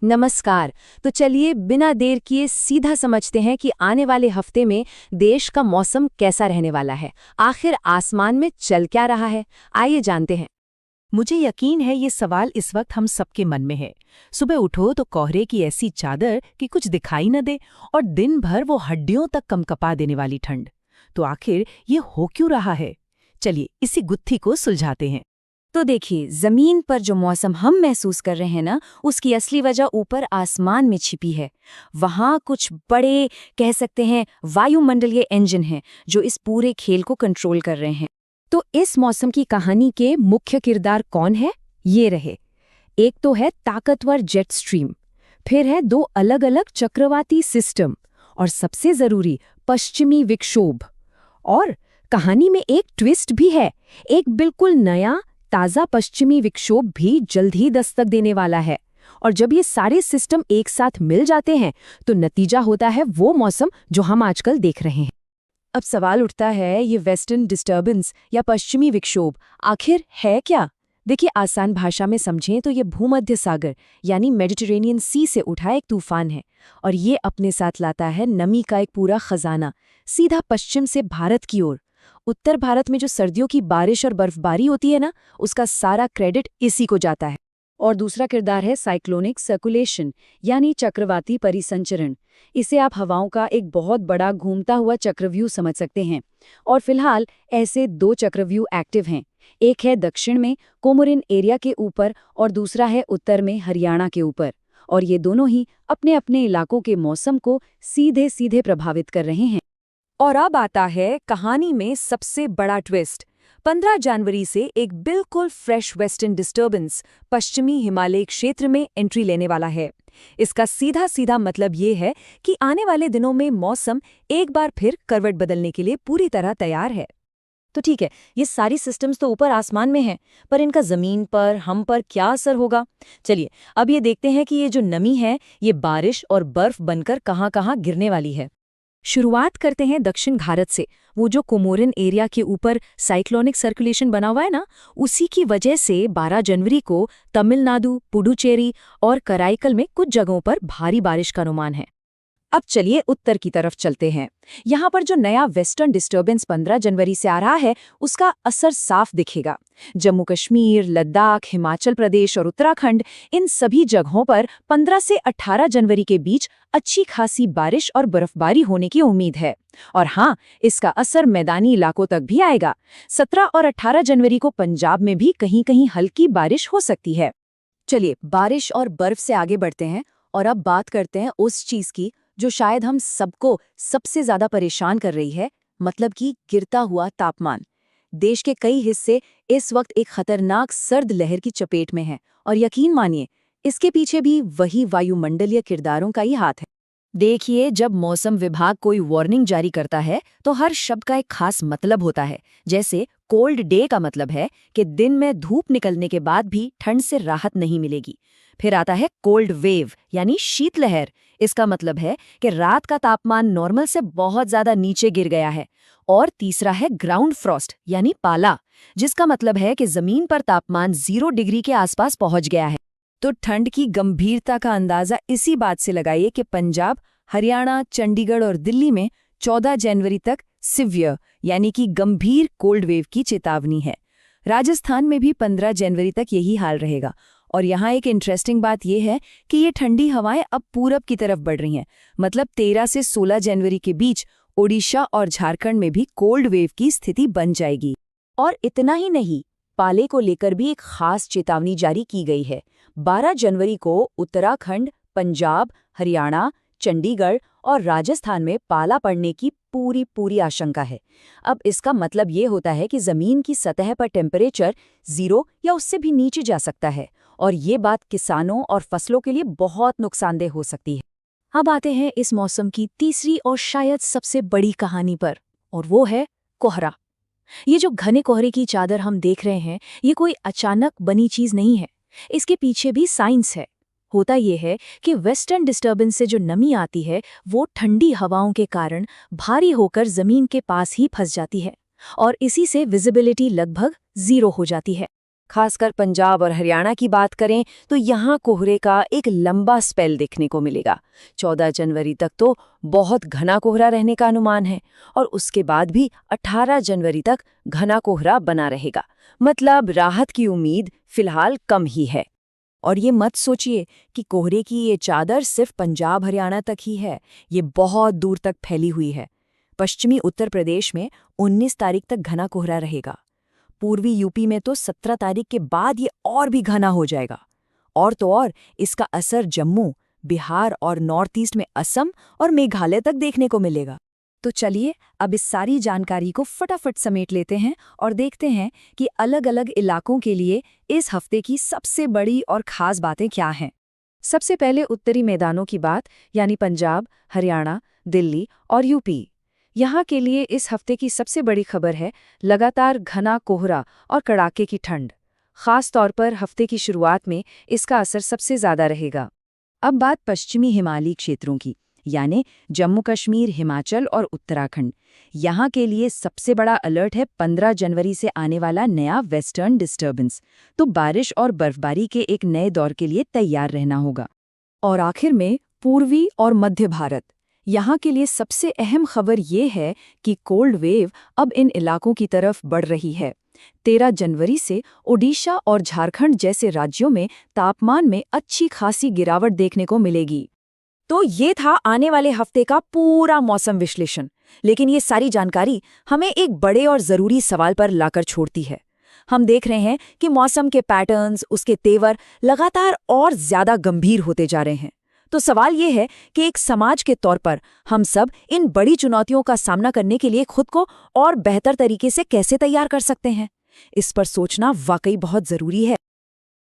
नमस्कार। तो चलिए बिना देर किए सीधा समझते हैं कि आने वाले हफ्ते में देश का मौसम कैसा रहने वाला है। आखिर आसमान में चल क्या रहा है, आइए जानते हैं। मुझे यकीन है ये सवाल इस वक्त हम सबके मन में है। सुबह उठो तो कोहरे की ऐसी चादर कि कुछ दिखाई न दे, और दिन भर वो हड्डियों तक कंपकपा देने वाली ठंड। तो आखिर ये हो क्यों रहा है? चलिए इसी गुत्थी को सुलझाते हैं। तो देखिए, जमीन पर जो मौसम हम महसूस कर रहे हैं ना, उसकी असली वजह ऊपर आसमान में छिपी है। वहाँ कुछ बड़े, कह सकते हैं, वायुमंडलीय इंजन हैं जो इस पूरे खेल को कंट्रोल कर रहे हैं। तो इस मौसम की कहानी के मुख्य किरदार कौन है? ये रहे। एक तो है ताकतवर जेट स्ट्रीम, फिर है दो अलग अलग चक्रवाती सिस्टम, और सबसे जरूरी पश्चिमी विक्षोभ। और कहानी में एक ट्विस्ट भी है। एक बिल्कुल नया ताज़ा पश्चिमी विक्षोभ भी जल्द ही दस्तक देने वाला है। और जब ये सारे सिस्टम एक साथ मिल जाते हैं तो नतीजा होता है वो मौसम जो हम आजकल देख रहे हैं। अब सवाल उठता है, ये वेस्टर्न डिस्टर्बेंस या पश्चिमी विक्षोभ आखिर है क्या? देखिए, आसान भाषा में समझें तो ये भूमध्य सागर यानी मेडिटेरेनियन सी से उठा एक तूफान है, और ये अपने साथ लाता है नमी का एक पूरा खजाना सीधा पश्चिम से भारत की ओर। उत्तर भारत में जो सर्दियों की बारिश और बर्फबारी होती है ना, उसका सारा क्रेडिट इसी को जाता है। और दूसरा किरदार है साइक्लोनिक सर्कुलेशन यानी चक्रवाती परिसंचरण। इसे आप हवाओं का एक बहुत बड़ा घूमता हुआ चक्रव्यूह समझ सकते हैं। और फिलहाल ऐसे दो चक्रव्यूह एक्टिव हैं। एक है दक्षिण में कोमोरिन एरिया के ऊपर, और दूसरा है उत्तर में हरियाणा के ऊपर। और ये दोनों ही अपने अपने इलाकों के मौसम को सीधे सीधे प्रभावित कर रहे हैं। और अब आता है कहानी में सबसे बड़ा ट्विस्ट। 15 जनवरी से एक बिल्कुल फ्रेश वेस्टर्न डिस्टर्बेंस पश्चिमी हिमालय क्षेत्र में एंट्री लेने वाला है। इसका सीधा सीधा मतलब ये है कि आने वाले दिनों में मौसम एक बार फिर करवट बदलने के लिए पूरी तरह तैयार है। तो ठीक है, ये सारी सिस्टम्स तो ऊपर आसमान में हैं, पर इनका जमीन पर, हम पर क्या असर होगा? चलिए अब ये देखते हैं कि ये जो नमी है, ये बारिश और बर्फ बनकर कहाँ कहाँ गिरने वाली है। शुरुआत करते हैं दक्षिण भारत से। वो जो कोमोरिन एरिया के ऊपर साइक्लोनिक सर्कुलेशन बना हुआ है ना, उसी की वजह से 12 जनवरी को तमिलनाडु, पुडुचेरी और कराईकल में कुछ जगहों पर भारी बारिश का अनुमान है। अब चलिए उत्तर की तरफ चलते हैं। यहाँ पर जो नया वेस्टर्न डिस्टर्बेंस 15 जनवरी से आ रहा है, उसका असर साफ दिखेगा। जम्मू कश्मीर, लद्दाख, हिमाचल प्रदेश और उत्तराखंड, इन सभी जगहों पर 15 से 18 जनवरी के बीच अच्छी खासी बारिश और बर्फबारी होने की उम्मीद है। और हाँ, इसका असर मैदानी इलाकों तक भी आएगा। 17 और 18 जनवरी को पंजाब में भी कहीं कहीं हल्की बारिश हो सकती है। चलिए बारिश और बर्फ से आगे बढ़ते हैं, और अब बात करते हैं उस चीज की जो शायद हम सबको सबसे ज्यादा परेशान कर रही है, मतलब कि गिरता हुआ तापमान। देश के कई हिस्से इस वक्त एक खतरनाक सर्द लहर की चपेट में हैं, और यकीन मानिए इसके पीछे भी वही वायुमंडलीय किरदारों का ही हाथ है। देखिए, जब मौसम विभाग कोई वार्निंग जारी करता है तो हर शब्द का एक खास मतलब होता है। जैसे कोल्ड डे का मतलब है कि दिन में धूप निकलने के बाद भी ठंड से राहत नहीं मिलेगी। फिर आता है कोल्ड वेव यानी शीतलहर। इसका मतलब है कि रात का तापमान नॉर्मल से बहुत ज्यादा नीचे गिर गया है। और तीसरा है ग्राउंड फ्रॉस्ट यानी पाला, जिसका मतलब है कि जमीन पर तापमान 0 डिग्री के आसपास पहुंच गया है। तो ठंड की गंभीरता का अंदाजा इसी बात से लगाइए कि पंजाब, हरियाणा, चंडीगढ़ और दिल्ली में 14 जनवरी तक सिवियर यानी कि गंभीर कोल्ड वेव की चेतावनी है। राजस्थान में भी 15 जनवरी तक यही हाल रहेगा। और यहाँ एक इंटरेस्टिंग बात यह है कि ये ठंडी हवाएं अब पूरब की तरफ बढ़ रही हैं। मतलब 13 से 16 जनवरी के बीच ओडिशा और झारखंड में भी कोल्ड वेव की स्थिति बन जाएगी। और इतना ही नहीं, पाले को लेकर भी एक खास चेतावनी जारी की गई है। 12 जनवरी को उत्तराखंड, पंजाब, हरियाणा, चंडीगढ़ और राजस्थान में पाला पड़ने की पूरी आशंका है। अब इसका मतलब ये होता है कि जमीन की सतह पर टेम्परेचर 0 या उससे भी नीचे जा सकता है, और ये बात किसानों और फसलों के लिए बहुत नुकसानदेह हो सकती है। अब आते हैं इस मौसम की तीसरी और शायद सबसे बड़ी कहानी पर, और वो है कोहरा। ये जो घने कोहरे की चादर हम देख रहे हैं, ये कोई अचानक बनी चीज नहीं है। इसके पीछे भी साइंस है। होता यह है कि वेस्टर्न डिस्टर्बेंस से जो नमी आती है, वो ठंडी हवाओं के कारण भारी होकर जमीन के पास ही फंस जाती है, और इसी से विजिबिलिटी लगभग 0 हो जाती है। खासकर पंजाब और हरियाणा की बात करें तो यहाँ कोहरे का एक लंबा स्पेल देखने को मिलेगा। 14 जनवरी तक तो बहुत घना कोहरा रहने का अनुमान है और उसके बाद भी 18 जनवरी तक घना कोहरा बना रहेगा। मतलब राहत की उम्मीद फिलहाल कम ही है। और ये मत सोचिए कि कोहरे की ये चादर सिर्फ पंजाब हरियाणा तक ही है, ये बहुत दूर तक फैली हुई है। पश्चिमी उत्तर प्रदेश में 19 तारीख तक घना कोहरा रहेगा। पूर्वी यूपी में तो 17 तारीख के बाद ये और भी घना हो जाएगा। और तो और इसका असर जम्मू, बिहार और नॉर्थ ईस्ट में असम और मेघालय तक देखने को मिलेगा। तो चलिए अब इस सारी जानकारी को फटाफट समेट लेते हैं और देखते हैं कि अलग-अलग इलाकों के लिए इस हफ्ते की सबसे बड़ी और खास बातें क्या हैं। सबसे पहले उत्तरी मैदानों की बात, यानी पंजाब, हरियाणा, दिल्ली और यूपी। यहाँ के लिए इस हफ्ते की सबसे बड़ी खबर है लगातार घना कोहरा और कड़ाके की ठंड। खास तौर पर हफ्ते की शुरुआत में इसका असर सबसे ज्यादा रहेगा। अब बात पश्चिमी हिमालयी क्षेत्रों की, यानी जम्मू कश्मीर, हिमाचल और उत्तराखंड। यहाँ के लिए सबसे बड़ा अलर्ट है 15 जनवरी से आने वाला नया वेस्टर्न डिस्टर्बेंस। तो बारिश और बर्फबारी के एक नए दौर के लिए तैयार रहना होगा। और आखिर में पूर्वी और मध्य भारत। यहाँ के लिए सबसे अहम खबर ये है कि कोल्ड वेव अब इन इलाकों की तरफ बढ़ रही है। 13 जनवरी से ओडिशा और झारखंड जैसे राज्यों में तापमान में अच्छी खासी गिरावट देखने को मिलेगी। तो ये था आने वाले हफ्ते का पूरा मौसम विश्लेषण। लेकिन ये सारी जानकारी हमें एक बड़े और ज़रूरी सवाल पर लाकर छोड़ती है। हम देख रहे हैं कि मौसम के पैटर्न्स, उसके तेवर लगातार और ज़्यादा गंभीर होते जा रहे हैं। तो सवाल ये है कि एक समाज के तौर पर हम सब इन बड़ी चुनौतियों का सामना करने के लिए खुद को और बेहतर तरीके से कैसे तैयार कर सकते हैं? इस पर सोचना वाकई बहुत ज़रूरी है।